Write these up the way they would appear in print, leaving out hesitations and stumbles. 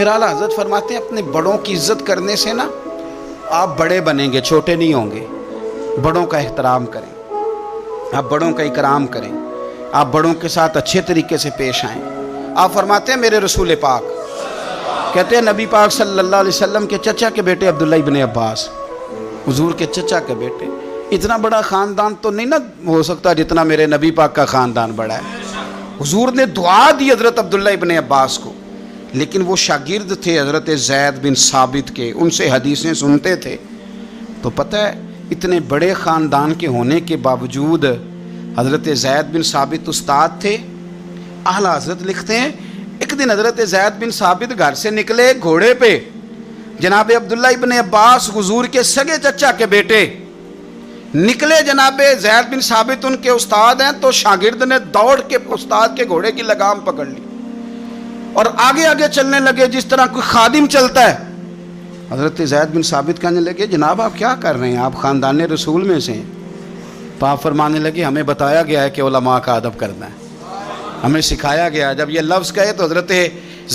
پھر اعلیٰ حضرت فرماتے ہیں اپنے بڑوں کی عزت کرنے سے نا آپ بڑے بنیں گے، چھوٹے نہیں ہوں گے۔ بڑوں کا احترام کریں، آپ بڑوں کا اکرام کریں، آپ بڑوں کے ساتھ اچھے طریقے سے پیش آئیں۔ آپ فرماتے ہیں میرے رسول پاک کہتے ہیں نبی پاک صلی اللہ علیہ وسلم کے چچا کے بیٹے عبداللہ ابن عباس، حضور کے چچا کے بیٹے، اتنا بڑا خاندان تو نہیں نا ہو سکتا جتنا میرے نبی پاک کا خاندان بڑا ہے۔ حضور نے دعا دی حضرت عبداللہ ابن عباس کو، لیکن وہ شاگرد تھے حضرت زید بن ثابت کے، ان سے حدیثیں سنتے تھے۔ تو پتہ ہے اتنے بڑے خاندان کے ہونے کے باوجود حضرت زید بن ثابت استاد تھے۔ اعلیٰ حضرت لکھتے ہیں ایک دن حضرت زید بن ثابت گھر سے نکلے گھوڑے پہ، جناب عبداللہ ابن عباس حضور کے سگے چچا کے بیٹے نکلے، جناب زید بن ثابت ان کے استاد ہیں، تو شاگرد نے دوڑ کے استاد کے گھوڑے کی لگام پکڑ لی اور آگے آگے چلنے لگے جس طرح کوئی خادم چلتا ہے۔ حضرت زید بن ثابت کہنے لگے جناب آپ کیا کر رہے ہیں، آپ خاندان رسول میں سے ہیں؟ تو آپ فرمانے لگے ہمیں بتایا گیا ہے کہ علماء کا ادب کرنا ہے، ہمیں سکھایا گیا۔ جب یہ لفظ کہے تو حضرت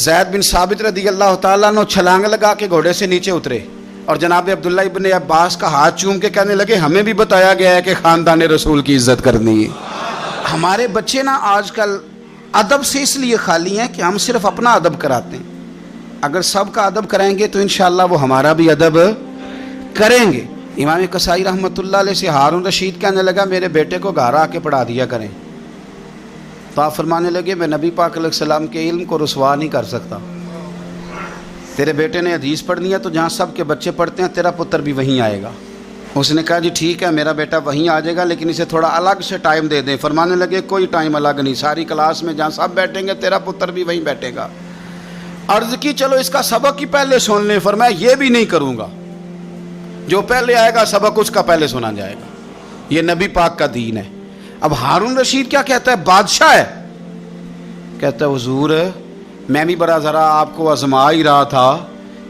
زید بن ثابت رضی اللہ تعالیٰ عنہ چھلانگ لگا کے گھوڑے سے نیچے اترے اور جناب عبداللہ ابن عباس کا ہاتھ چوم کے کہنے لگے ہمیں بھی بتایا گیا ہے کہ خاندان رسول کی عزت کرنی ہے۔ ہمارے بچے نا آج کل ادب سے اس لیے خالی ہیں کہ ہم صرف اپنا ادب کراتے ہیں، اگر سب کا ادب کریں گے تو انشاءاللہ وہ ہمارا بھی ادب کریں گے۔ امام قصائی رحمۃ اللہ علیہ سے ہارون رشید کہنے لگا میرے بیٹے کو گھر آ کے پڑھا دیا کریں، تو آپ فرمانے لگے میں نبی پاک علیہ السلام کے علم کو رسوا نہیں کر سکتا، تیرے بیٹے نے حدیث پڑھنی ہے تو جہاں سب کے بچے پڑھتے ہیں تیرا پتر بھی وہیں آئے گا۔ اس نے کہا جی ٹھیک ہے میرا بیٹا وہیں آ جائے گا، لیکن اسے تھوڑا الگ سے ٹائم دے دیں۔ فرمانے لگے کوئی ٹائم الگ نہیں، ساری کلاس میں جہاں سب بیٹھیں گے تیرا پتر بھی وہیں بیٹھے گا۔ عرض کی چلو اس کا سبق ہی پہلے سن لیں، فرمایا یہ بھی نہیں کروں گا، جو پہلے آئے گا سبق اس کا پہلے سنا جائے گا، یہ نبی پاک کا دین ہے۔ اب ہارون رشید کیا کہتا ہے، بادشاہ ہے، کہتا ہے حضور میں بھی بڑا ذرا آپ کو آزما ہی رہا تھا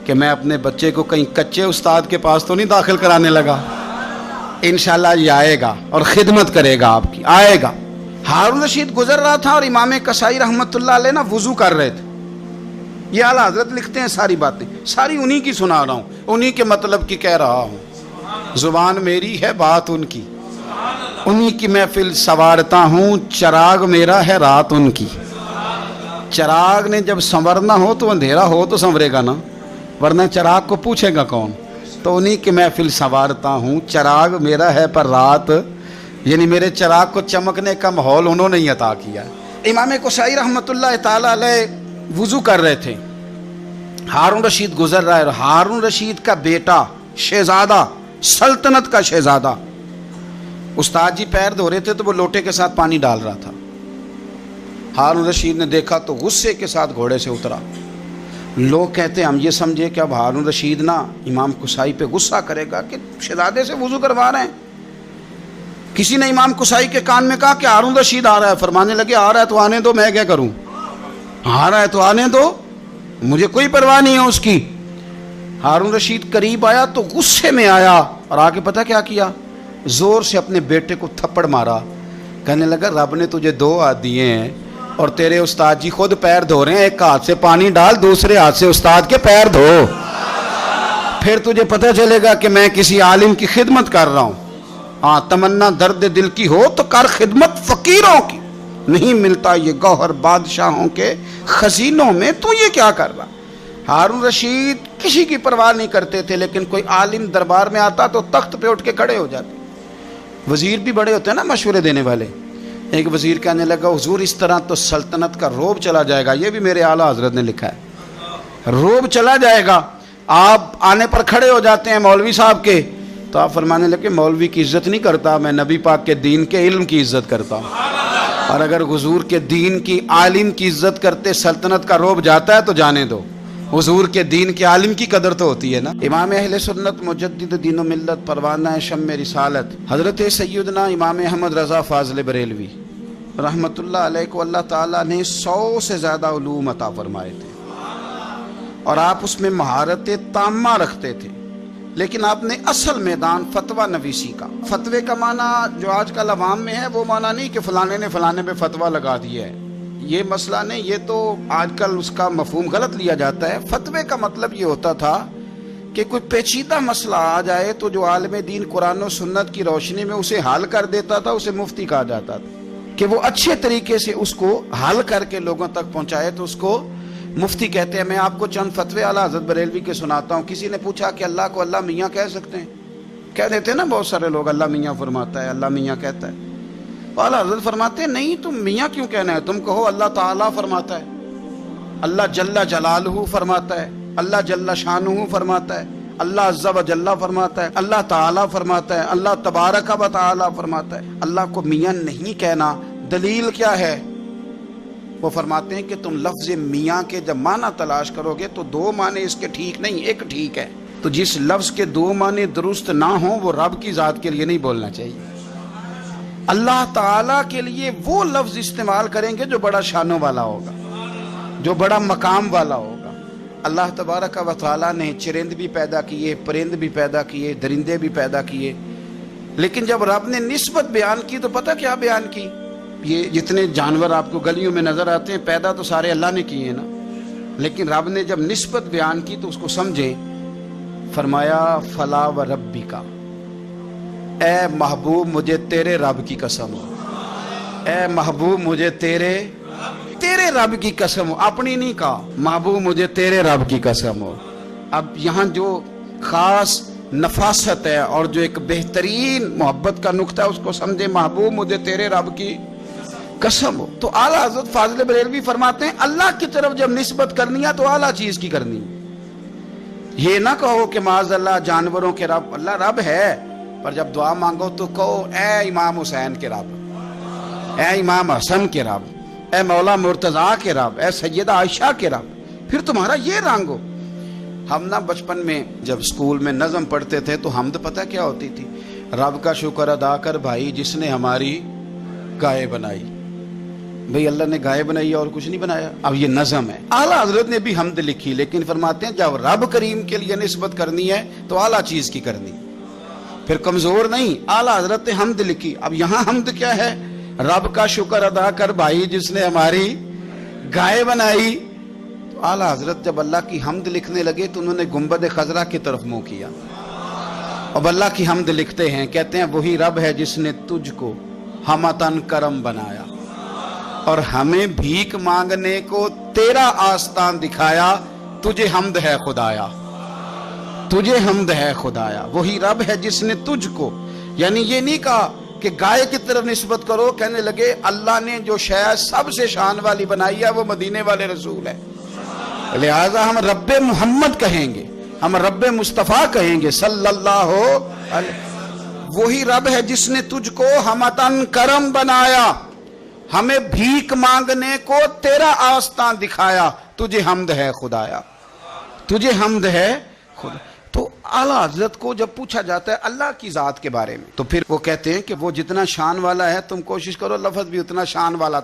کہ میں اپنے بچے کو کہیں کچے استاد کے پاس تو نہیں داخل کرانے لگا، انشاءاللہ یہ آئے گا اور خدمت کرے گا آپ کی، آئے گا۔ ہارون رشید گزر رہا تھا اور امام قصائی رحمۃ اللہ علیہ نا وضو کر رہے تھے۔ یہ اعلیٰ حضرت لکھتے ہیں ساری باتیں ساری انہی کی سنا رہا ہوں، انہی کے مطلب کی کہہ رہا ہوں، زبان میری ہے بات ان کی، انہی کی محفل سنوارتا ہوں، چراغ میرا ہے رات ان کی۔ چراغ نے جب سنورنا ہو تو اندھیرا ہو تو سنورے گا نا، ورنہ چراغ کو پوچھے گا کون؟ تو انہی کی محفل سنوارتا ہوں، چراغ میرا ہے پر رات، یعنی میرے چراغ کو چمکنے کا ماحول انہوں نے ہی عطا کیا۔ امام قصائی رحمۃ اللہ تعالیٰ علیہ وضو کر رہے تھے، ہارون رشید گزر رہا ہے، اور ہارون رشید کا بیٹا شہزادہ، سلطنت کا شہزادہ، استاد جی پیر دھو رہے تھے تو وہ لوٹے کے ساتھ پانی ڈال رہا تھا۔ ہارون رشید نے دیکھا تو غصے کے ساتھ گھوڑے سے اترا۔ لوگ کہتے ہیں ہم یہ سمجھے کہ اب ہارون رشید نا امام قصائی پہ غصہ کرے گا کہ شہزادے سے وضو کروا رہے ہیں۔ کسی نے امام قصائی کے کان میں کہا کہ ہارون رشید آ رہا ہے، فرمانے لگے آ رہا ہے تو آنے دو، میں کیا کروں، آ رہا ہے تو آنے دو، مجھے کوئی پرواہ نہیں ہے اس کی۔ ہارون رشید قریب آیا تو غصے میں آیا اور آگے پتہ کیا کیا، زور سے اپنے بیٹے کو تھپڑ مارا، کہنے لگا رب نے تجھے دو ہاتھ دیے ہیں اور تیرے استاد جی خود پیر دھو رہے ہیں، ایک ہاتھ سے پانی ڈال دوسرے ہاتھ سے استاد کے پیر دھو، پھر تجھے پتہ چلے گا کہ میں کسی عالم کی خدمت کر رہا ہوں۔ ہاں تمنا درد دل کی ہو تو کر خدمت فقیروں کی، نہیں ملتا یہ گوہر بادشاہوں کے خزینوں میں، تو یہ کیا کر رہا۔ ہارون رشید کسی کی پرواہ نہیں کرتے تھے، لیکن کوئی عالم دربار میں آتا تو تخت پہ اٹھ کے کھڑے ہو جاتے۔ وزیر بھی بڑے ہوتے ہیں نا مشورے دینے والے۔ ایک وزیر کہنے لگا حضور اس طرح تو سلطنت کا روب چلا جائے گا، یہ بھی میرے اعلیٰ حضرت نے لکھا ہے، روب چلا جائے گا۔ آپ آنے پر کھڑے ہو جاتے ہیں مولوی صاحب کے، تو آپ فرمانے لگے مولوی کی عزت نہیں کرتا، میں نبی پاک کے دین کے علم کی عزت کرتا ہوں، اور اگر حضور کے دین کی عالم کی عزت کرتے سلطنت کا روب جاتا ہے تو جانے دو، حضور کے دین کے عالم کی قدر تو ہوتی ہے نا۔ امام اہل سنت مجدد دین و ملت پروانہ شمع رسالت حضرت سیدنا امام احمد رضا فاضل بریلوی رحمت اللہ علیہ کو اللہ تعالیٰ نے 100 سے زیادہ علوم عطا فرمائے تھے، اور آپ اس میں مہارت تامہ رکھتے تھے، لیکن آپ نے اصل میدان فتویٰ نویسی کا، فتوے کا معنی جو آج کل عوام میں ہے وہ معنی نہیں کہ فلانے نے فلانے پہ فتویٰ لگا دیا ہے، یہ مسئلہ نہیں، یہ تو آج کل اس کا مفہوم غلط لیا جاتا ہے. فتوے کا مطلب یہ ہوتا تھا کہ کوئی پیچیدہ مسئلہ آ جائے تو جو عالم دین قرآن و سنت کی روشنی میں اسے حل کر دیتا تھا، اسے مفتی کہا جاتا تھا. کہ وہ اچھے طریقے سے اس کو حل کر کے لوگوں تک پہنچائے تو اس کو مفتی کہتے ہیں. میں آپ کو چند فتوے اعلیٰ حضرت بریلوی کے سناتا ہوں. کسی نے پوچھا کہ اللہ کو اللہ میاں کہہ سکتے ہیں؟ کہہ دیتے ہیں نا بہت سارے لوگ، اللہ میاں فرماتا ہے، اللہ میاں کہتا ہے. اعلیٰ حضرت فرماتے ہیں نہیں، تم میاں کیوں کہنا ہے، تم کہو اللہ تعالیٰ فرماتا ہے، اللہ جل جلالہ فرماتا ہے، اللہ جل شانہ فرماتا ہے، اللہ عز و جل فرماتا ہے، اللہ تعالیٰ فرماتا ہے، اللہ تبارک و تعالیٰ فرماتا ہے. اللہ کو میاں نہیں کہنا، دلیل کیا ہے؟ وہ فرماتے ہیں کہ تم لفظ میاں کے جب معنی تلاش کرو گے تو دو معنی اس کے ٹھیک نہیں، ایک ٹھیک ہے. تو جس لفظ کے دو معنی درست نہ ہوں وہ رب کی ذات کے لیے نہیں بولنا چاہیے. اللہ تعالیٰ کے لیے وہ لفظ استعمال کریں گے جو بڑا شانوں والا ہوگا، جو بڑا مقام والا ہوگا. اللہ تبارک و تعالیٰ نے چرند بھی پیدا کیے، پرند بھی پیدا کیے، درندے بھی پیدا کیے، لیکن جب رب نے نسبت بیان کی تو پتہ کیا بیان کی؟ یہ جتنے جانور آپ کو گلیوں میں نظر آتے ہیں پیدا تو سارے اللہ نے کیے ہیں نا، لیکن رب نے جب نسبت بیان کی تو اس کو سمجھے. فرمایا فلا و ربی کا، اے محبوب مجھے تیرے رب کی قسم ہو، اے محبوب مجھے تیرے رب کی قسم ہو. اپنی نہیں کہا، محبوب مجھے تیرے رب کی قسم ہو. اب یہاں جو خاص نفاست ہے اور جو ایک بہترین محبت کا نقطہ ہے اس کو سمجھے، محبوب مجھے تیرے رب کی قسم ہو. تو اعلیٰ حضرت فاضل بریلوی فرماتے ہیں اللہ کی طرف جب نسبت کرنی ہے تو اعلیٰ چیز کی کرنی ہے. یہ نہ کہو کہ معاذ اللہ جانوروں کے رب، اللہ رب ہے، پر جب دعا مانگو تو کہو اے امام حسین کے رب، اے امام حسن کے رب، اے مولا مرتضیٰ کے رب، اے سیدہ عائشہ کے رب، پھر تمہارا یہ رنگ ہو. ہم نہ بچپن میں جب اسکول میں نظم پڑھتے تھے تو حمد پتہ کیا ہوتی تھی؟ رب کا شکر ادا کر بھائی جس نے ہماری گائے بنائی. بھئی اللہ نے گائے بنائی اور کچھ نہیں بنایا. اب یہ نظم ہے. اعلیٰ حضرت نے بھی حمد لکھی، لیکن فرماتے ہیں جب رب کریم کے لیے نسبت کرنی ہے تو اعلیٰ چیز کی کرنی، پھر کمزور نہیں. اعلیٰ حضرت نے حمد لکھی. اب یہاں حمد کیا ہے؟ رب کا شکر ادا کر بھائی جس نے ہماری گائے بنائی. تو اعلیٰ حضرت جب اللہ کی حمد لکھنے لگے تو انہوں نے گنبد خضرا کی طرف منہ کیا. اب اللہ کی حمد لکھتے ہیں، کہتے ہیں وہی رب ہے جس نے تجھ کو ہمتن کرم بنایا اور ہمیں بھیک مانگنے کو تیرا آستان دکھایا. تجھے حمد ہے خدایا، تجھے حمد ہے خدایا. وہی رب ہے جس نے تجھ کو، یعنی یہ نہیں کہا کہ گائے کی طرف نسبت کرو. کہنے لگے اللہ نے جو شاید سب سے شان والی بنائی ہے وہ مدینے والے رسول ہے، لہذا ہم رب محمد کہیں گے، ہم رب مصطفیٰ کہیں گے صلی اللہ علیہ. وہی رب ہے جس نے تجھ کو ہمتن کرم بنایا، ہمیں بھیک مانگنے کو تیرا آستان دکھایا. تجھے حمد ہے خدایا، تجھے حمد ہے خدا. تو اعلیٰ حضرت کو جب پوچھا جاتا ہے اللہ کی ذات کے بارے میں تو پھر وہ کہتے ہیں کہ وہ جتنا شان والا ہے تم کوشش کرو لفظ بھی اتنا شان والا